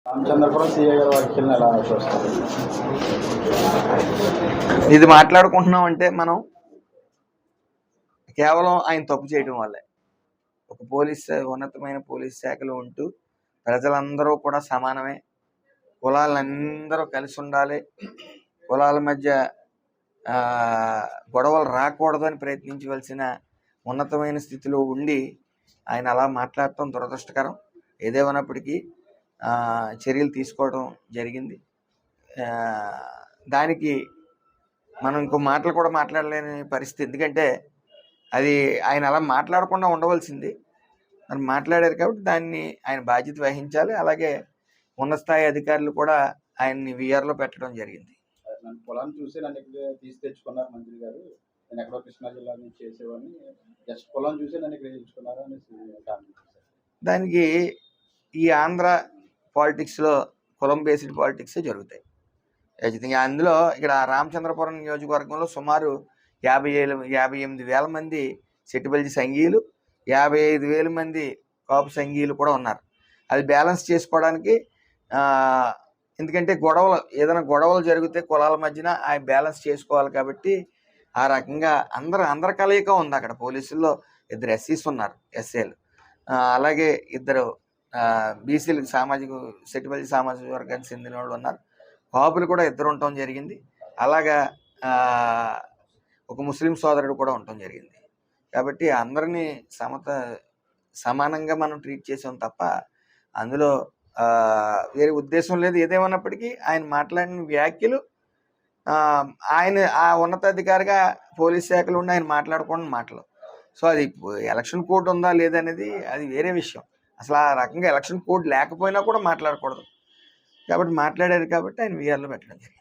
Ramachandrapuram CA గారి వ్యాఖ్యలను ఎలా చూస్తారు? ఇది మాట్లాడుకుంటున్నాం అంటే మనం కేవలం ఆయన తప్పు చేయడం వల్లే. ఒక ఉన్నతమైన పోలీస్ శాఖలో ఉంటూ ప్రజలందరూ కూడా సమానమే, కులాలందరూ కలిసి ఉండాలి, కులాల మధ్య గొడవలు రాకూడదని ప్రయత్నించవలసిన ఉన్నతమైన స్థితిలో ఉండి ఆయన అలా మాట్లాడటం దురదృష్టకరం. ఏదేమైనప్పటికీ చర్యలు తీసుకోవడం జరిగింది. దానికి మనం ఇంకో మాటలు కూడా మాట్లాడలేని పరిస్థితి. ఎందుకంటే అది ఆయన అలా మాట్లాడకుండా ఉండవలసింది, మరి మాట్లాడారు కాబట్టి దాన్ని ఆయన బాధ్యత వహించాలి. అలాగే ఉన్నత స్థాయి అధికారులు కూడా ఆయన్ని విఆర్లో పెట్టడం జరిగింది. నన్ను పొలాన్ని చూసి నన్ను ఇక్కడ తీసి తెచ్చుకున్నారు మంత్రి గారు, నేను ఎక్కడో కృష్ణా జిల్లా నుంచి చేసేవాడిని, జస్ట్ పొలం చూసి నన్ను ఇక్కడ తెచ్చుకున్నారు అనేసి దానికి ఈ ఆంధ్ర పాలిటిక్స్లో కులం బేస్డ్ పాలిటిక్సే జరుగుతాయి ఖచ్చితంగా. అందులో ఇక్కడ రామచంద్రపురం నియోజకవర్గంలో సుమారు 58,000 మంది సెట్టిబల్జీ సంఘీయులు, 55,000 మంది కాపు సంఘీయులు కూడా ఉన్నారు. అది బ్యాలెన్స్ చేసుకోవడానికి, ఎందుకంటే ఏదైనా గొడవలు జరిగితే కులాల మధ్యన ఆ బ్యాలెన్స్ చేసుకోవాలి కాబట్టి ఆ రకంగా అందరి కలయిక ఉంది. అక్కడ పోలీసుల్లో 2 ఎస్సీస్ ఉన్నారు, ఎస్ఏలు, అలాగే 2 బీసీలు సెట్టిబల్జీ సామాజిక వర్గానికి చెందిన వాళ్ళు ఉన్నారు, కాపులు కూడా 2 ఉండటం జరిగింది. అలాగా ఒక ముస్లిం సోదరుడు కూడా ఉండటం జరిగింది. కాబట్టి అందరినీ సమానంగా మనం ట్రీట్ చేసాం తప్ప అందులో వేరే ఉద్దేశం లేదు. ఏదేమన్నప్పటికీ ఆయన మాట్లాడిన వ్యాఖ్యలు, ఆయన ఆ ఉన్నతాధికారిగా పోలీస్ శాఖలో ఉండి ఆయన మాట్లాడకూడని మాటలు. సో అది ఎలక్షన్ కోడ్ ఉందా లేదనేది అది వేరే విషయం. అసలు ఆ రకంగా ఎలక్షన్ కోడ్ లేకపోయినా కూడా మాట్లాడకూడదు కాబట్టి మాట్లాడారు కాబట్టి ఆయన విఆర్లో పెట్టడం జరిగింది.